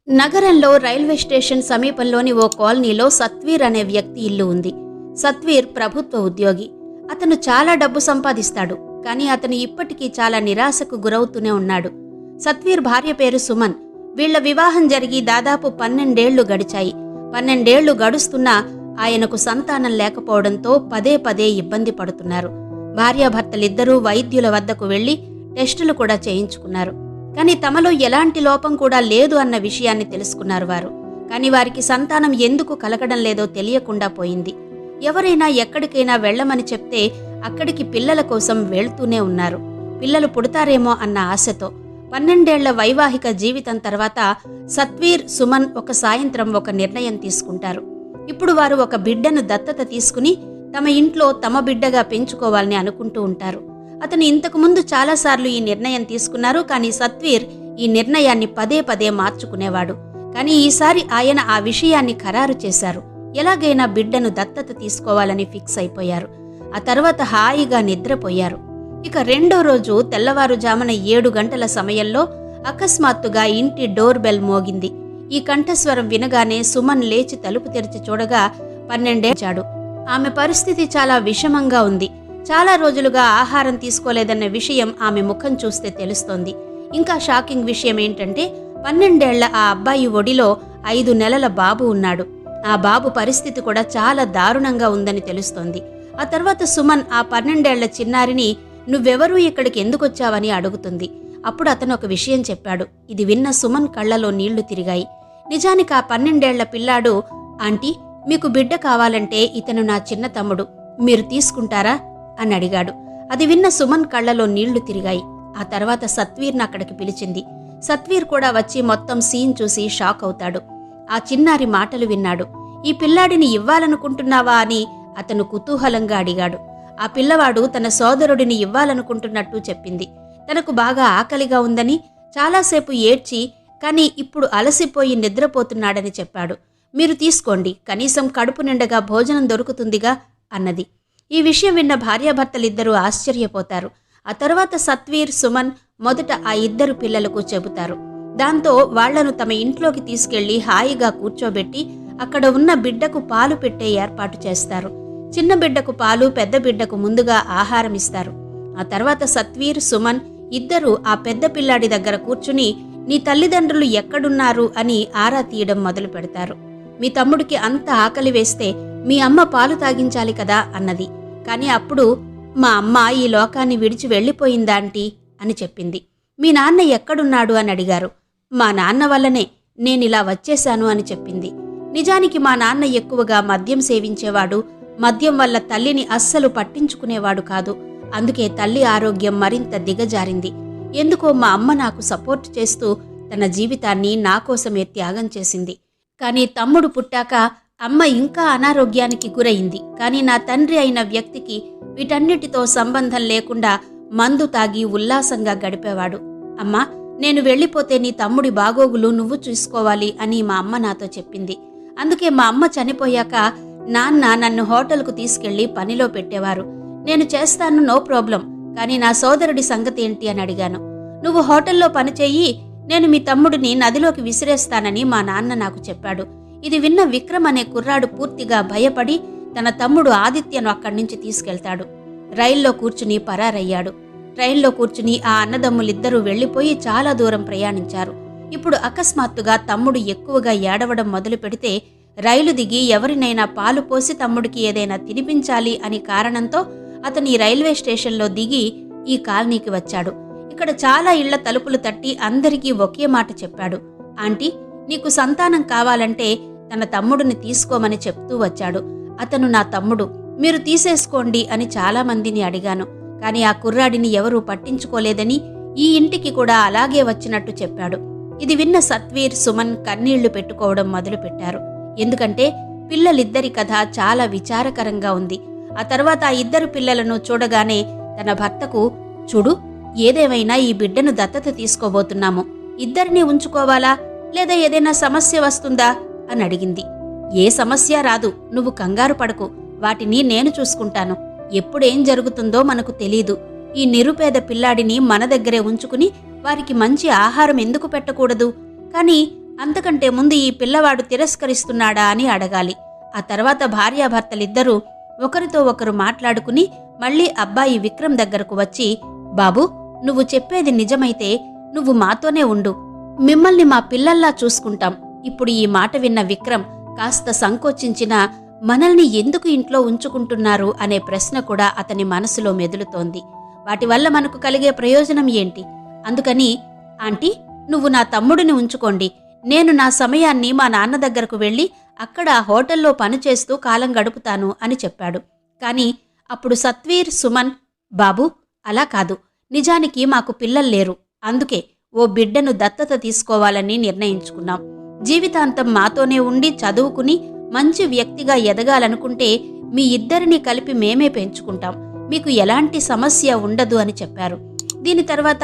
నగరంలో railway station సమీపంలోని ఓ కాలనీలో సత్వీర్ అనే వ్యక్తి ఇల్లు ఉంది. సత్వీర్ ప్రభుత్వ ఉద్యోగి. అతను చాలా డబ్బు సంపాదిస్తాడు. కానీ అతను ఇప్పటికీ చాలా నిరాశకు గురవుతూనే ఉన్నాడు. సత్వీర్ భార్య పేరు సుమన్. వీళ్ల వివాహం జరిగి దాదాపు 12 ఏళ్లు గడిచాయి. 12 ఏళ్లు గడుస్తున్నా ఆయనకు సంతానం లేకపోవడంతో పదే పదే ఇబ్బంది పడుతున్నారు. భార్యాభర్తలిద్దరూ వైద్యుల వద్దకు వెళ్లి టెస్టులు కూడా చేయించుకున్నారు. కానీ తమలో ఎలాంటి లోపం కూడా లేదు అన్న విషయాన్ని తెలుసుకున్నారు వారు. కానీ వారికి సంతానం ఎందుకు కలగడం లేదో తెలియకుండా పోయింది. ఎవరైనా ఎక్కడికైనా వెళ్లమని చెప్తే అక్కడికి పిల్లల కోసం వెళ్తూనే ఉన్నారు. పిల్లలు పుడతారేమో అన్న ఆశతో 12 ఏళ్ల వైవాహిక జీవితం తర్వాత సత్వీర్, సుమన్ ఒక సాయంత్రం ఒక నిర్ణయం తీసుకుంటారు. ఇప్పుడు వారు ఒక బిడ్డను దత్తత తీసుకుని తమ ఇంట్లో తమ బిడ్డగా పెంచుకోవాలని అనుకుంటూ ఉంటారు. అతను ఇంతకుముందు చాలాసార్లు ఈ నిర్ణయం తీసుకున్నారు. కానీ సత్వీర్ ఈ నిర్ణయాన్ని పదే పదే మార్చుకునేవాడు. కానీ ఈసారి ఆయన ఆ విషయాన్ని ఖరారు చేశారు. ఎలాగైనా బిడ్డను దత్తత తీసుకోవాలని ఫిక్స్ అయిపోయారు. ఆ తర్వాత హాయిగా నిద్రపోయారు. ఇక రెండో రోజు తెల్లవారుజామున 7 గంటల సమయంలో అకస్మాత్తుగా ఇంటి డోర్ బెల్ మోగింది. ఈ కంఠస్వరం వినగానే సుమన్ లేచి తలుపు తెరిచి చూడగా 12 ఏళ్ల ఆమె పరిస్థితి చాలా విషమంగా ఉంది. చాలా రోజులుగా ఆహారం తీసుకోలేదన్న విషయం ఆమె ముఖం చూస్తే తెలుస్తోంది. ఇంకా షాకింగ్ విషయం ఏంటంటే 12 ఏళ్ల ఆ అబ్బాయి ఒడిలో 5 నెలల బాబు ఉన్నాడు. ఆ బాబు పరిస్థితి కూడా చాలా దారుణంగా ఉందని తెలుస్తోంది. ఆ తర్వాత సుమన్ ఆ 12 ఏళ్ల చిన్నారిని నువ్వెవరూ ఇక్కడికి ఎందుకొచ్చావని అడుగుతుంది. అప్పుడు అతను ఒక విషయం చెప్పాడు. ఇది విన్న సుమన్ కళ్లలో నీళ్లు తిరిగాయి. నిజానికి ఆ 12 ఏళ్ల పిల్లాడు, ఆంటీ మీకు బిడ్డ కావాలంటే ఇతను నా చిన్న తమ్ముడు, మీరు తీసుకుంటారా అని అడిగాడు. అది విన్న సుమన్ కళ్లలో నీళ్లు తిరిగాయి. ఆ తర్వాత సత్వీర్ని అక్కడికి పిలిచింది. సత్వీర్ కూడా వచ్చి మొత్తం సీన్ చూసి షాక్ అవుతాడు. ఆ చిన్నారి మాటలు విన్నాడు. ఈ పిల్లాడిని ఇవ్వాలనుకుంటున్నావా అని అతను కుతూహలంగా అడిగాడు. ఆ పిల్లవాడు తన సోదరుడిని ఇవ్వాలనుకుంటున్నట్టు చెప్పింది. తనకు బాగా ఆకలిగా ఉందని, చాలాసేపు ఏడ్చి కానీ ఇప్పుడు అలసిపోయి నిద్రపోతున్నాడని చెప్పాడు. మీరు తీసుకోండి, కనీసం కడుపు నిండగా భోజనం దొరుకుతుందిగా అన్నది. ఈ విషయం విన్న భార్యాభర్తలిద్దరూ ఆశ్చర్యపోతారు. ఆ తర్వాత సత్వీర్, సుమన్ మొదట ఆ 2 పిల్లలకు చెబుతారు. దాంతో వాళ్లను తమ ఇంట్లోకి తీసుకెళ్లి హాయిగా కూర్చోబెట్టి అక్కడ ఉన్న బిడ్డకు పాలు పెట్టే ఏర్పాటు చేస్తారు. చిన్న బిడ్డకు పాలు, పెద్ద బిడ్డకు ముందుగా ఆహారం ఇస్తారు. ఆ తర్వాత సత్వీర్, సుమన్ ఇద్దరూ ఆ పెద్ద పిల్లాడి దగ్గర కూర్చుని నీ తల్లిదండ్రులు ఎక్కడున్నారు అని ఆరా తీయడం మొదలు పెడతారు. మీ తమ్ముడికి అంత ఆకలి వేస్తే మీ అమ్మ పాలు తాగించాలి కదా అన్నది. కానీ అప్పుడు మా అమ్మ ఈ లోకాన్ని విడిచి వెళ్ళిపోయిందాంటీ అని చెప్పింది. మీ నాన్న ఎక్కడున్నాడు అని అడిగారు. మా నాన్న వల్లనే నేనిలా వచ్చేశాను అని చెప్పింది. నిజానికి మా నాన్న ఎక్కువగా మద్యం సేవించేవాడు. మద్యం వల్ల తల్లిని అస్సలు పట్టించుకునేవాడు కాదు. అందుకే తల్లి ఆరోగ్యం మరింత దిగజారింది. ఎందుకో మా అమ్మ నాకు సపోర్ట్ చేస్తూ తన జీవితాన్ని నా కోసమే త్యాగం చేసింది. కానీ తమ్ముడు పుట్టాక అమ్మ ఇంకా అనారోగ్యానికి గురయింది. కానీ నా తండ్రి అయిన వ్యక్తికి వీటన్నిటితో సంబంధం లేకుండా మందు తాగి ఉల్లాసంగా గడిపేవాడు. అమ్మా, నేను వెళ్ళిపోతే నీ తమ్ముడి బాగోగులు నువ్వు చూసుకోవాలి అని మా అమ్మ నాతో చెప్పింది. అందుకే మా అమ్మ చనిపోయాక నాన్న నన్ను హోటల్కు తీసుకెళ్లి పనిలో పెట్టేవారు. నేను చేస్తాను, నో ప్రాబ్లం. కానీ నా సోదరుడి సంగతి ఏంటి అని అడిగాను. నువ్వు హోటల్లో పనిచేయి, నేను మీ తమ్ముడిని నదిలోకి విసిరేస్తానని మా నాన్న నాకు చెప్పాడు. ఇది విన్న విక్రమ్ అనే కుర్రాడు పూర్తిగా భయపడి తన తమ్ముడు ఆదిత్యను అక్కడి నుంచి తీసుకెళ్తాడు. రైల్లో కూర్చుని పరారయ్యాడు. ట్రైన్లో కూర్చుని ఆ అన్నదమ్ములిద్దరూ వెళ్లిపోయి చాలా దూరం ప్రయాణించారు. ఇప్పుడు అకస్మాత్తుగా తమ్ముడు ఎక్కువగా ఏడవడం మొదలు పెడితే రైలు దిగి ఎవరినైనా పాలు పోసి తమ్ముడికి ఏదైనా తినిపించాలి అని కారణంతో అతను ఈ రైల్వే స్టేషన్లో దిగి ఈ కాలనీకి వచ్చాడు. ఇక్కడ చాలా ఇళ్ల తలుపులు తట్టి అందరికీ ఒకే మాట చెప్పాడు. ఆంటీ, నీకు సంతానం కావాలంటే తన తమ్ముడిని తీసుకోమని చెప్తూ వచ్చాడు. అతను నా తమ్ముడు, మీరు తీసేసుకోండి అని చాలా మందిని అడిగాను. కానీ ఆ కుర్రాడిని ఎవరూ పట్టించుకోలేదని ఈ ఇంటికి కూడా అలాగే వచ్చినట్టు చెప్పాడు. ఇది విన్న సత్వీర్, సుమన్ కన్నీళ్లు పెట్టుకోవడం మొదలుపెట్టారు. ఎందుకంటే పిల్లలిద్దరి కథ చాలా విచారకరంగా ఉంది. ఆ తర్వాత ఆ 2 పిల్లలను చూడగానే తన భర్తకు, చూడు, ఏదేమైనా ఈ బిడ్డను దత్తత తీసుకోబోతున్నాము. ఇద్దరినీ ఉంచుకోవాలా లేదా ఏదైనా సమస్య వస్తుందా అని అడిగింది. ఏ సమస్య రాదు, నువ్వు కంగారు పడకు, వాటిని నేను చూసుకుంటాను. ఎప్పుడేం జరుగుతుందో మనకు తెలీదు. ఈ నిరుపేద పిల్లాడిని మన దగ్గరే ఉంచుకుని వారికి మంచి ఆహారం ఎందుకు పెట్టకూడదు? కానీ అంతకంటే ముందు ఈ పిల్లవాడు తిరస్కరిస్తున్నాడా అని అడగాలి. ఆ తర్వాత భార్యాభర్తలిద్దరూ ఒకరితో ఒకరు మాట్లాడుకుని మళ్లీ అబ్బాయి విక్రమ్ దగ్గరకు వచ్చి, బాబూ, నువ్వు చెప్పేది నిజమైతే నువ్వు మాతోనే ఉండు, మిమ్మల్ని మా పిల్లల్లా చూసుకుంటాం. ఇప్పుడు ఈ మాట విన్న విక్రమ్ కాస్త సంకోచించినా మనల్ని ఎందుకు ఇంట్లో ఉంచుకుంటున్నారు అనే ప్రశ్న కూడా అతని మనసులో మెదులుతోంది. వాటి వల్ల మనకు కలిగే ప్రయోజనం ఏంటి? అందుకని, ఆంటీ, నువ్వు నా తమ్ముడిని ఉంచుకోండి, నేను నా సమయాన్ని మా నాన్న దగ్గరకు వెళ్లి అక్కడ హోటల్లో పనిచేస్తూ కాలం గడుపుతాను అని చెప్పాడు. కాని అప్పుడు సత్వీర్, సుమన్, బాబూ, అలా కాదు, నిజానికి మాకు పిల్లల్లేరు, అందుకే ఓ బిడ్డను దత్తత తీసుకోవాలని నిర్ణయించుకున్నాం. జీవితాంతం మాతోనే ఉండి చదువుకుని మంచి వ్యక్తిగా ఎదగాలనుకుంటే మీ ఇద్దరినీ కలిపి మేమే పెంచుకుంటాం, మీకు ఎలాంటి సమస్య ఉండదు అని చెప్పారు. దీని తర్వాత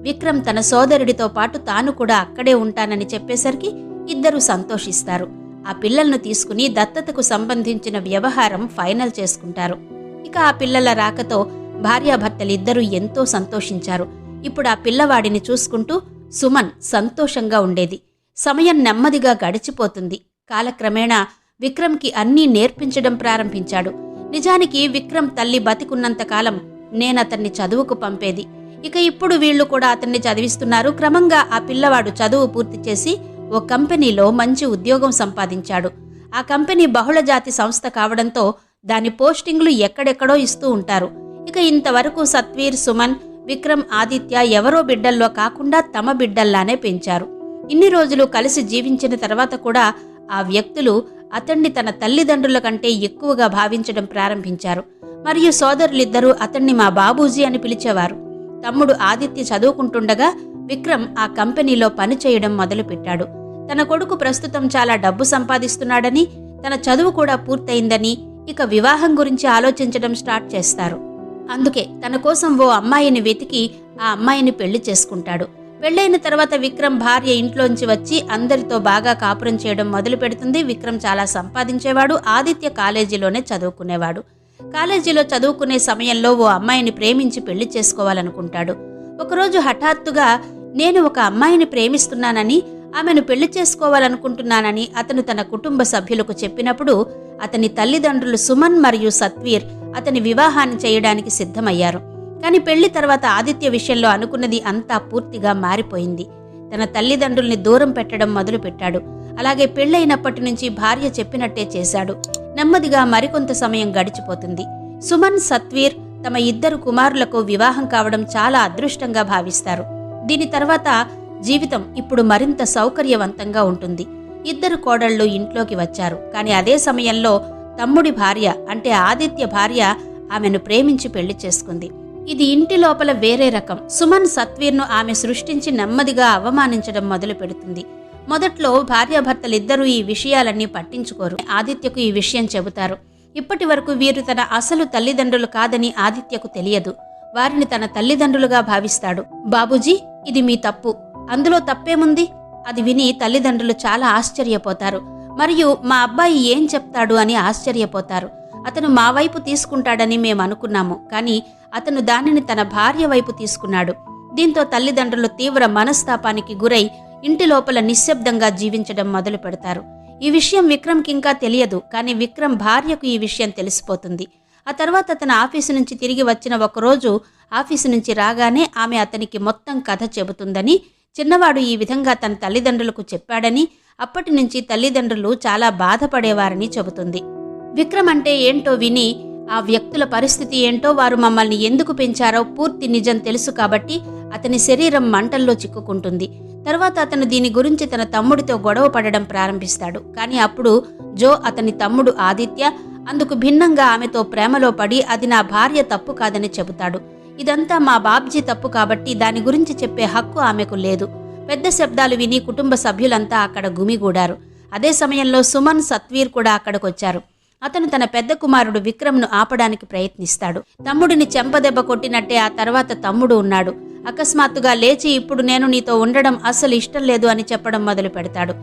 విక్రమ్ తన సోదరుడితో పాటు తాను కూడా అక్కడే ఉంటానని చెప్పేసరికి ఇద్దరూ సంతోషిస్తారు. ఆ పిల్లలను తీసుకుని దత్తతకు సంబంధించిన వ్యవహారం ఫైనల్ చేసుకుంటారు. ఇక ఆ పిల్లల రాకతో భార్యాభర్తలిద్దరూ ఎంతో సంతోషించారు. ఇప్పుడు ఆ పిల్లవాడిని చూసుకుంటూ సుమన్ సంతోషంగా ఉండేది. సమయం నెమ్మదిగా గడిచిపోతుంది. కాలక్రమేణా విక్రమ్కి అన్నీ నేర్పించడం ప్రారంభించాడు. నిజానికి విక్రమ్ తల్లి బతికున్నంతకాలం నేనతన్ని చదువుకు పంపేది. ఇక ఇప్పుడు వీళ్లు కూడా అతన్ని చదివిస్తున్నారు. క్రమంగా ఆ పిల్లవాడు చదువు పూర్తి చేసి ఓ కంపెనీలో మంచి ఉద్యోగం సంపాదించాడు. ఆ కంపెనీ బహుళజాతి సంస్థ కావడంతో దాని పోస్టింగ్లు ఎక్కడెక్కడో ఇస్తూ ఉంటారు. ఇక ఇంతవరకు సత్వీర్, సుమన్, విక్రమ్, ఆదిత్య ఎవరో బిడ్డల్లో కాకుండా తమ బిడ్డల్లానే పెంచారు. ఇన్ని రోజులు కలిసి జీవించిన తర్వాత కూడా ఆ వ్యక్తులు అతన్ని తన తల్లిదండ్రుల కంటే ఎక్కువగా భావించడం ప్రారంభించారు. మరియు సోదరులిద్దరూ అతన్ని మా బాబూజీ అని పిలిచేవారు. తమ్ముడు ఆదిత్య చదువుకుంటుండగా విక్రమ్ ఆ కంపెనీలో పనిచేయడం మొదలుపెట్టాడు. తన కొడుకు ప్రస్తుతం చాలా డబ్బు సంపాదిస్తున్నాడని, తన చదువు కూడా పూర్తయిందని, ఇక వివాహం గురించి ఆలోచించడం స్టార్ట్ చేస్తారు. అందుకే తన కోసం ఓ అమ్మాయిని వెతికి ఆ అమ్మాయిని పెళ్లి చేసుకుంటాడు. పెళ్లైన తర్వాత విక్రమ్ భార్య ఇంట్లోంచి వచ్చి అందరితో బాగా కాపురం చేయడం మొదలు పెడుతుంది. విక్రమ్ చాలా సంపాదించేవాడు. ఆదిత్య కాలేజీలోనే చదువుకునేవాడు. కాలేజీలో చదువుకునే సమయంలో ఓ అమ్మాయిని ప్రేమించి పెళ్లి చేసుకోవాలనుకుంటాడు. ఒకరోజు హఠాత్తుగా నేను ఒక అమ్మాయిని ప్రేమిస్తున్నానని, ఆమెను పెళ్లి చేసుకోవాలనుకుంటున్నానని అతను తన కుటుంబ సభ్యులకు చెప్పినప్పుడు అతని తల్లిదండ్రులు సుమన్ మరియు సత్వీర్ అతని వివాహాన్ని చేయడానికి సిద్ధమయ్యారు. కాని పెళ్లి తర్వాత ఆదిత్య విషయంలో అనుకున్నది అంతా పూర్తిగా మారిపోయింది. తన తల్లిదండ్రుల్ని దూరం పెట్టడం మొదలుపెట్టాడు. అలాగే పెళ్లైనప్పటి నుంచి భార్య చెప్పినట్టే చేశాడు. నెమ్మదిగా మరికొంత సమయం గడిచిపోతుంది. సుమన్, సత్వీర్ తమ ఇద్దరు కుమారులకు వివాహం కావడం చాలా అదృష్టంగా భావిస్తారు. దీని తర్వాత జీవితం ఇప్పుడు మరింత సౌకర్యవంతంగా ఉంటుంది. ఇద్దరు కోడళ్లు ఇంట్లోకి వచ్చారు. కాని అదే సమయంలో తమ్ముడి భార్య అంటే ఆదిత్య భార్య ఆమెను ప్రేమించి పెళ్లి చేసుకుంది. ఇది ఇంటి లోపల వేరే రకం. సుమన్ సత్వీర్ను ఆమె సృష్టించి నెమ్మదిగా అవమానించడం మొదలు పెడుతుంది. మొదట్లో భార్యాభర్తలిద్దరూ ఈ విషయాలన్నీ పట్టించుకోరు. ఆదిత్యకు ఈ విషయం చెబుతారు. ఇప్పటి వరకు వీరు తన అసలు తల్లిదండ్రులు కాదని ఆదిత్యకు తెలియదు. వారిని తన తల్లిదండ్రులుగా భావిస్తాడు. బాబూజీ, ఇది మీ తప్పు, అందులో తప్పేముంది? అది విని తల్లిదండ్రులు చాలా ఆశ్చర్యపోతారు. మరియు మా అబ్బాయి ఏం చెప్తాడు అని ఆశ్చర్యపోతారు. అతను మా వైపు తీసుకుంటాడని మేమనుకున్నాము, కానీ అతను దానిని తన భార్య వైపు తీసుకున్నాడు. దీంతో తల్లిదండ్రులు తీవ్ర మనస్తాపానికి గురై ఇంటి లోపల నిశ్శబ్దంగా జీవించడం మొదలు పెడతారు. ఈ విషయం విక్రమ్కి ఇంకా తెలియదు. కానీ విక్రమ్ భార్యకు ఈ విషయం తెలిసిపోతుంది. ఆ తర్వాత తన ఆఫీసు నుంచి తిరిగి వచ్చిన ఒకరోజు ఆఫీసు నుంచి రాగానే ఆమె అతనికి మొత్తం కథ చెబుతుందని, చిన్నవాడు ఈ విధంగా తన తల్లిదండ్రులకు చెప్పాడని, అప్పటి నుంచి తల్లిదండ్రులు చాలా బాధపడేవారని చెబుతుంది. విక్రమ్ అంటే ఏంటో విని ఆ వ్యక్తుల పరిస్థితి ఏంటో, వారు మమ్మల్ని ఎందుకు పెంచారో పూర్తి నిజం తెలుసు కాబట్టి అతని శరీరం మంటల్లో చిక్కుకుంటుంది. తర్వాత అతను దీని గురించి తన తమ్ముడితో గొడవ పడడం ప్రారంభిస్తాడు. కానీ అప్పుడు జో అతని తమ్ముడు ఆదిత్య అందుకు భిన్నంగా ఆమెతో ప్రేమలో పడి అది నా భార్య తప్పు కాదని చెబుతాడు. ఇదంతా మా బాబ్జీ తప్పు కాబట్టి దాని గురించి చెప్పే హక్కు ఆమెకు లేదు. పెద్ద శబ్దాలు విని కుటుంబ సభ్యులంతా అక్కడ గుమిగూడారు. అదే సమయంలో సుమన్, సత్వీర్ కూడా అక్కడికొచ్చారు. అతను తన పెద్ద కుమారుడు విక్రమ్ను ఆపడానికి ప్రయత్నిస్తాడు. తమ్ముడిని చెంపదెబ్బ కొట్టినట్టే ఆ తర్వాత తమ్ముడు ఉన్నాడు. అకస్మాత్తుగా లేచి ఇప్పుడు నేను నీతో ఉండడం అస్సలు ఇష్టం లేదు అని చెప్పడం మొదలు పెడతాడు.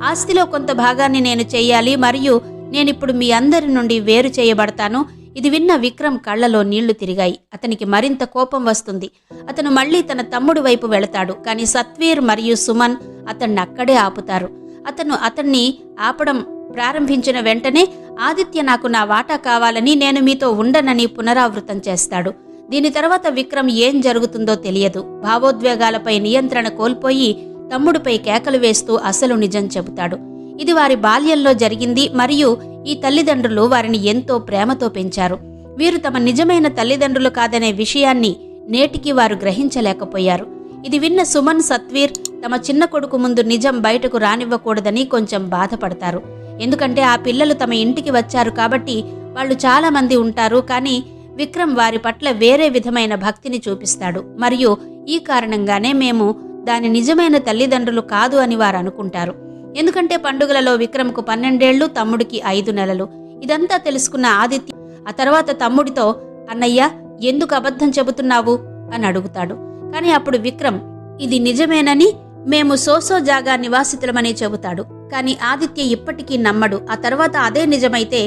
ఆస్తిలో కొంత భాగాన్ని నేను చెయ్యాలి, మరియు నేనిప్పుడు మీ అందరి నుండి వేరు చేయబడతాను. ఇది విన్న విక్రమ్ కళ్లలో నీళ్లు తిరిగాయి. అతనికి మరింత కోపం వస్తుంది. అతను మళ్లీ తన తమ్ముడి వైపు వెళతాడు. కానీ సత్వీర్ మరియు సుమన్ అతన్ని అక్కడే ఆపుతారు. అతను అతన్ని ఆపడం ప్రారంభించిన వెంటనే ఆదిత్య నాకు నా వాటా కావాలని, నేను మీతో ఉండనని పునరావృతం చేస్తాడు. దీని తర్వాత విక్రమ్ ఏం జరుగుతుందో తెలియదు. భావోద్వేగాలపై నియంత్రణ కోల్పోయి తమ్ముడిపై కేకలు వేస్తూ అసలు నిజం చెబుతాడు. ఇది వారి బాల్యంలో జరిగింది మరియు ఈ తల్లిదండ్రులు వారిని ఎంతో ప్రేమతో పెంచారు. వీరు తమ నిజమైన తల్లిదండ్రులు కాదనే విషయాన్ని నేటికి వారు గ్రహించలేకపోయారు. ఇది విన్న సుమన్, సత్వీర్ తమ చిన్న కొడుకు ముందు నిజం బయటకు రానివ్వకూడదని కొంచెం బాధపడతారు. ఎందుకంటే ఆ పిల్లలు తమ ఇంటికి వచ్చారు కాబట్టి వాళ్ళు చాలా మంది ఉంటారు. కానీ విక్రమ్ వారి పట్ల వేరే విధమైన భక్తిని చూపిస్తాడు మరియు ఈ కారణంగానే మేము దాని నిజమైన తల్లిదండ్రులు కాదు అని వారు అనుకుంటారు. ఎందుకంటే పండుగలలో విక్రమ్కు 12 ఏళ్లు, తమ్ముడికి 5 నెలలు. ఇదంతా తెలుసుకున్న ఆదిత్య ఆ తర్వాత తమ్ముడితో, అన్నయ్య ఎందుకు అబద్ధం చెబుతున్నావు అని అడుగుతాడు. కానీ అప్పుడు విక్రమ్ ఇది నిజమేనని, మేము సోసో జాగా నివాసితులమని చెబుతాడు. కానీ ఆదిత్య ఇప్పటికీ నమ్మడు. ఆ తర్వాత అదే నిజమైతే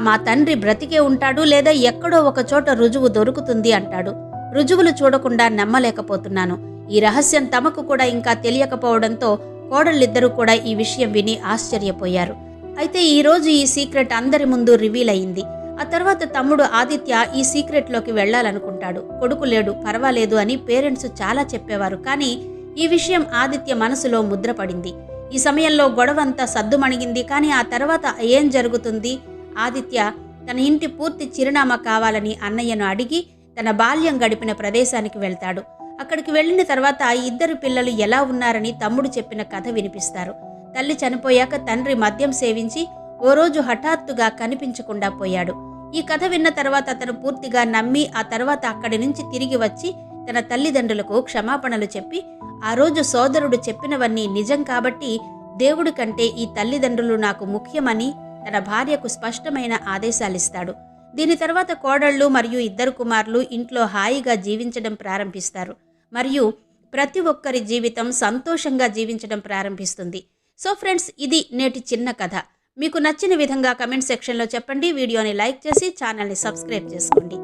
మా తండ్రి బ్రతికే ఉంటాడు లేదా ఎక్కడో ఒక చోట రుజువు దొరుకుతుంది అంటాడు. రుజువులు చూడకుండా నమ్మలేకపోతున్నాను. ఈ రహస్యం తమకు కూడా ఇంకా తెలియకపోవడంతో కోడళ్ళిద్దరూ కూడా ఈ విషయం విని ఆశ్చర్యపోయారు. అయితే ఈ రోజు ఈ సీక్రెట్ అందరి ముందు రివీల్ అయింది. ఆ తర్వాత తమ్ముడు ఆదిత్య ఈ సీక్రెట్లోకి వెళ్లాలనుకుంటాడు. కొడుకు లేడు, పర్వాలేదు అని పేరెంట్స్ చాలా చెప్పేవారు. కానీ ఈ విషయం ఆదిత్య మనసులో ముద్రపడింది. ఈ సమయంలో గొడవంతా సద్దుమణిగింది. కానీ ఆ తర్వాత ఏం జరుగుతుంది? ఆదిత్య తన ఇంటి పూర్తి చిరునామా కావాలని అన్నయ్యను అడిగి తన బాల్యం గడిపిన ప్రదేశానికి వెళ్తాడు. అక్కడికి వెళ్లిన తర్వాత ఇద్దరు పిల్లలు ఎలా ఉన్నారని తమ్ముడు చెప్పిన కథ వినిపిస్తారు. తల్లి చనిపోయాక తండ్రి మద్యం సేవించి ఓ రోజు హఠాత్తుగా కనిపించకుండా పోయాడు. ఈ కథ విన్న తర్వాత అతను పూర్తిగా నమ్మి ఆ తర్వాత అక్కడి నుంచి తిరిగి వచ్చి తన తల్లిదండ్రులకు క్షమాపణలు చెప్పి, ఆ రోజు సోదరుడు చెప్పినవన్నీ నిజం కాబట్టి దేవుడి కంటే ఈ తల్లిదండ్రులు నాకు ముఖ్యమని తన భార్యకు స్పష్టమైన ఆదేశాలిస్తాడు. దీని తర్వాత కోడళ్ళు మరియు ఇద్దరు కుమారులు ఇంట్లో హాయిగా జీవించడం ప్రారంభిస్తారు మరియు ప్రతి ఒక్కరి జీవితం సంతోషంగా జీవించడం ప్రారంభిస్తుంది. సో ఫ్రెండ్స్, ఇది నేటి చిన్న కథ. మీకు నచ్చిన విధంగా కమెంట్ సెక్షన్లో చెప్పండి. వీడియోని లైక్ చేసి ఛానల్ని సబ్స్క్రైబ్ చేసుకోండి.